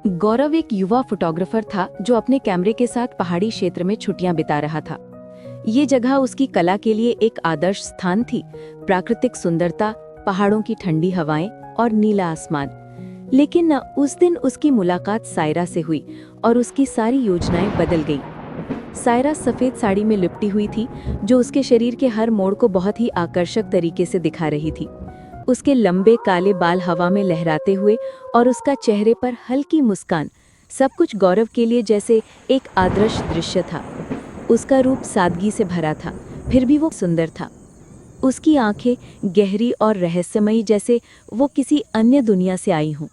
गौरव एक युवा फोटोग्राफर था जो अपने कैमरे के साथ पहाड़ी क्षेत्र में छुट्टियां बिता रहा था। ये जगह उसकी कला के लिए एक आदर्श स्थान थी। प्राकृतिक सुंदरता, पहाड़ों की ठंडी हवाएं और नीला आसमान। लेकिन उस दिन उसकी मुलाकात सायरा से हुई और उसकी सारी योजनाएं बदल गई। सायरा सफेद साड़ी में लिपटी हुई थी, जो उसके शरीर के हर मोड़ को बहुत ही आकर्षक तरीके से दिखा रही थी। उसके लंबे काले बाल हवा में लहराते हुए और उसका चेहरे पर हल्की मुस्कान, सब कुछ गौरव के लिए जैसे एक आदर्श दृश्य था। उसका रूप सादगी से भरा था, फिर भी वो सुंदर था। उसकी आंखें गहरी और रहस्यमयी, जैसे वो किसी अन्य दुनिया से आई हों।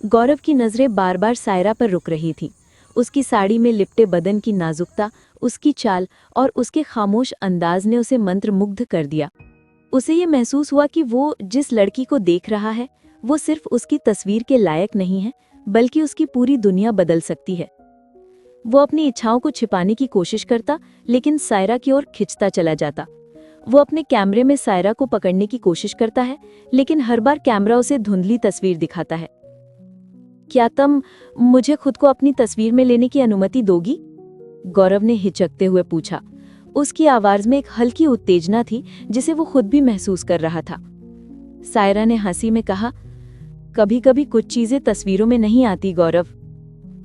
गौरव की नज़रें बार बार सायरा पर रुक रही थीं। उसकी साड़ी में लिपटे बदन की नाजुकता, उसकी चाल और उसके खामोश अंदाज ने उसे मंत्रमुग्ध कर दिया। उसे ये महसूस हुआ कि वो जिस लड़की को देख रहा है, वो सिर्फ उसकी तस्वीर के लायक नहीं है, बल्कि उसकी पूरी दुनिया बदल सकती है। वो अपनी इच्छाओं को छिपाने की कोशिश करता, लेकिन सायरा की ओर खिंचता चला जाता। वो अपने कैमरे में सायरा को पकड़ने की कोशिश करता है, लेकिन हर बार कैमरा उसे धुंधली तस्वीर दिखाता है। क्या तुम मुझे खुद को अपनी तस्वीर में लेने की अनुमति दोगी? गौरव ने हिचकते हुए पूछा। उसकी आवाज में एक हल्की उत्तेजना थी, जिसे वो खुद भी महसूस कर रहा था। सायरा ने हंसी में कहा, कभी कभी कुछ चीजें तस्वीरों में नहीं आती गौरव।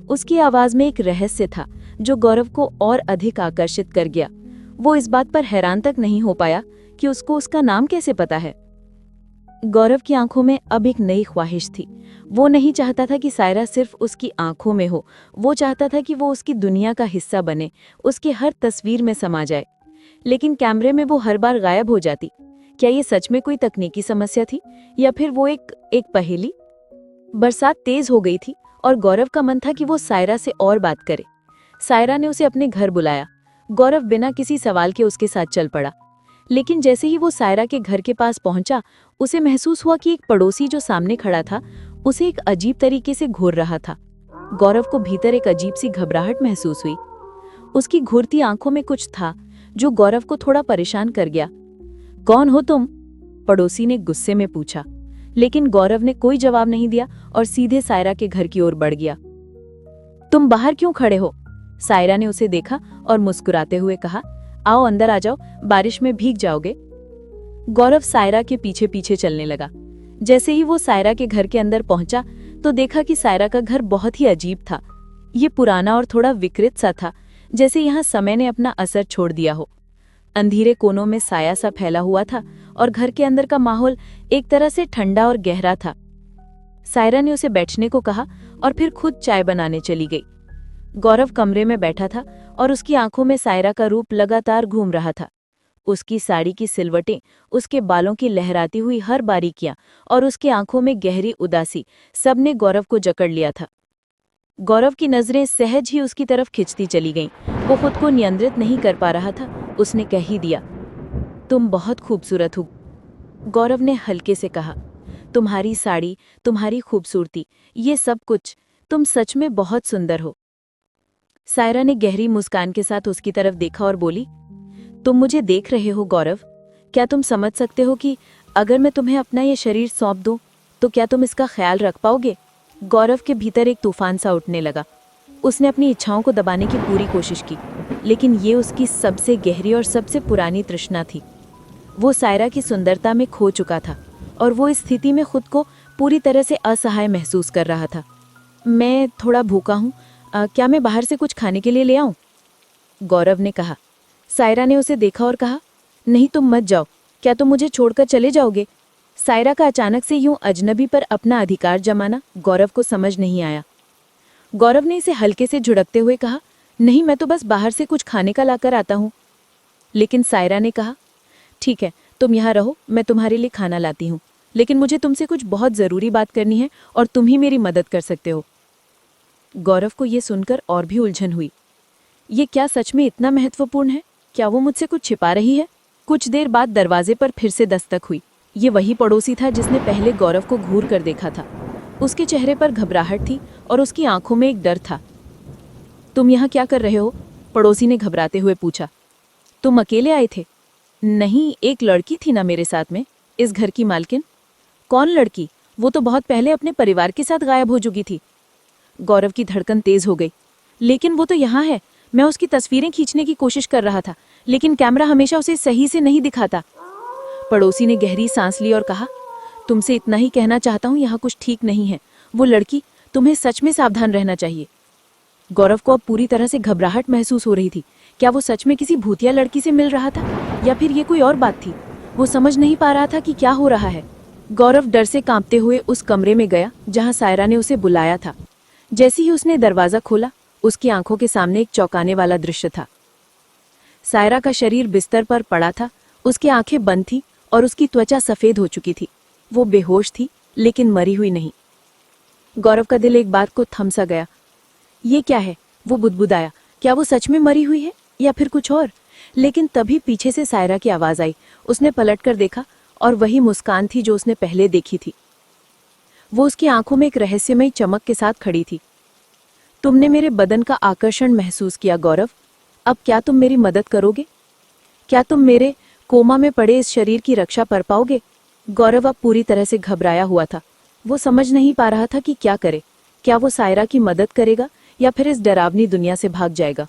उसकी आवाज में एक रहस्य था जो गौरव को और अधिक आकर्षित कर गया। वो इस बात पर हैरान तक नहीं हो पाया कि उसको उसका नाम कैसे पता है। गौरव की आंखों में अब एक नई ख्वाहिश थी। वो नहीं चाहता था कि सायरा सिर्फ उसकी आंखों में हो, वो चाहता था कि वो उसकी दुनिया का हिस्सा बने, उसकी हर तस्वीर में समा जाए। लेकिन कैमरे में वो हर बार गायब हो जाती। क्या ये सच में कोई तकनीकी समस्या थी, या फिर वो एक पहेली? बरसात तेज हो गई थी और गौरव का मन था कि वो सायरा से और बात करे। सायरा ने उसे अपने घर बुलाया। गौरव बिना किसी सवाल के उसके साथ चल पड़ा। लेकिन जैसे ही वो सायरा के घर के पास पहुंचा, उसे महसूस हुआ कि एक पड़ोसी जो सामने खड़ा था, उसे एक अजीब तरीके से घूर रहा था। गौरव को भीतर एक अजीब सी घबराहट महसूस हुई। उसकी घूरती आंखों में कुछ था जो गौरव को थोड़ा परेशान कर गया। कौन हो तुम? पड़ोसी ने गुस्से में पूछा। लेकिन गौरव ने कोई जवाब नहीं दिया और सीधे सायरा के घर की ओर बढ़ गया। तुम बाहर क्यों खड़े हो? सायरा ने उसे देखा और मुस्कुराते हुए कहा, आओ अंदर आ जाओ, बारिश में भीग जाओगे। गौरव सायरा के पीछे पीछे चलने लगा। जैसे ही वो सायरा के घर के अंदर पहुंचा तो देखा कि सायरा का घर बहुत ही अजीब था। ये पुराना और थोड़ा विकृत सा था, जैसे यहाँ समय ने अपना असर छोड़ दिया हो। अंधेरे कोनों में साया सा फैला हुआ था और घर के अंदर का माहौल एक तरह से ठंडा और गहरा था। सायरा ने उसे बैठने को कहा और फिर खुद चाय बनाने चली गई। गौरव कमरे में बैठा था और उसकी आंखों में सायरा का रूप लगातार घूम रहा था। उसकी साड़ी की सिलवटें, उसके बालों की लहराती हुई हर बारीकियां और उसकी आंखों में गहरी उदासी, सबने गौरव को जकड़ लिया था। गौरव की नजरें सहज ही उसकी तरफ खिंचती चली गईं। वो खुद को नियंत्रित नहीं कर पा रहा था। उसने कह ही दिया, तुम बहुत खूबसूरत हो। गौरव ने हल्के से कहा, तुम्हारी साड़ी, तुम्हारी खूबसूरती, ये सब कुछ, तुम सच में बहुत सुंदर हो। सायरा ने गहरी मुस्कान के साथ उसकी तरफ देखा और बोली, तुम मुझे देख रहे हो गौरव? क्या तुम समझ सकते हो कि अगर मैं तुम्हें अपना ये शरीर सौंप दूं, तो क्या तुम इसका ख्याल रख पाओगे? गौरव के भीतर एक तूफान सा उठने लगा। उसने अपनी इच्छाओं को दबाने की पूरी कोशिश की, लेकिन ये उसकी सबसे गहरी और सबसे पुरानी तृष्णा थी। वो सायरा की सुंदरता में खो चुका था और वो इस स्थिति में खुद को पूरी तरह से असहाय महसूस कर रहा था। मैं थोड़ा भूखा हूँ, क्या मैं बाहर से कुछ खाने के लिए ले आऊँ? गौरव ने कहा। सायरा ने उसे देखा और कहा, नहीं तुम मत जाओ, क्या तुम मुझे छोड़कर चले जाओगे? सायरा का अचानक से यूं अजनबी पर अपना अधिकार जमाना गौरव को समझ नहीं आया। गौरव ने इसे हल्के से झुड़कते हुए कहा, नहीं मैं तो बस बाहर से कुछ खाने का लाकर आता हूँ। लेकिन सायरा ने कहा, ठीक है, तुम यहाँ रहो, मैं तुम्हारे लिए खाना लाती हूँ, लेकिन मुझे तुमसे कुछ बहुत ज़रूरी बात करनी है और तुम ही मेरी मदद कर सकते हो। गौरव को ये सुनकर और भी उलझन हुई। ये क्या सच में इतना महत्वपूर्ण है? क्या वो मुझसे कुछ छिपा रही है? कुछ देर बाद दरवाजे पर फिर से दस्तक हुई। ये वही पड़ोसी था जिसने पहले गौरव को घूर कर देखा था। उसके चेहरे पर घबराहट थी और उसकी आंखों में एक डर था। तुम यहाँ क्या कर रहे हो? पड़ोसी ने घबराते हुए पूछा। तुम अकेले आए थे? नहीं, एक लड़की थी ना मेरे साथ में, इस घर की मालकिन। कौन लड़की? वो तो बहुत पहले अपने परिवार के साथ गायब हो चुकी थी। गौरव की धड़कन तेज हो गई। लेकिन वो तो यहाँ है, मैं उसकी तस्वीरें खींचने की कोशिश कर रहा था, लेकिन कैमरा हमेशा उसे सही से नहीं दिखाता। पड़ोसी ने गहरी सांस ली और कहा, तुमसे इतना ही कहना चाहता हूँ, यहाँ कुछ ठीक नहीं है। वो लड़की, तुम्हें सच में सावधान रहना चाहिए। गौरव को अब पूरी तरह से घबराहट महसूस हो रही थी। क्या वो सच में किसी भूतिया लड़की से मिल रहा था या फिर ये कोई और बात थी? वो समझ नहीं पा रहा था कि क्या हो रहा है। गौरव डर से कांपते हुए उस कमरे में गया जहां सायरा ने उसे बुलाया था। जैसे ही उसने दरवाजा खोला, उसकी आंखों के सामने एक चौंकाने वाला दृश्य था। सायरा का शरीर बिस्तर पर पड़ा था, उसकी आंखें बंद थी और उसकी त्वचा सफेद हो चुकी थी। वो बेहोश थी, लेकिन मरी हुई नहीं। गौरव का दिल एक बात को थम सा गया। ये क्या है? वो बुदबुदाया, क्या वो सच में मरी हुई है या फिर कुछ और? लेकिन तभी पीछे से सायरा की आवाज आई। उसने पलटकर देखा और वही मुस्कान थी जो उसने पहले देखी थी। वो उसकी आंखों में एक रहस्यमयी चमक के साथ खड़ी थी। तुमने मेरे बदन का आकर्षण महसूस किया गौरव। अब क्या तुम मेरी मदद करोगे? क्या तुम मेरे कोमा में पड़े इस शरीर की रक्षा कर पाओगे? गौरव अब पूरी तरह से घबराया हुआ था। वो समझ नहीं पा रहा था कि क्या करे। क्या वो सायरा की मदद करेगा या फिर इस डरावनी दुनिया से भाग जाएगा?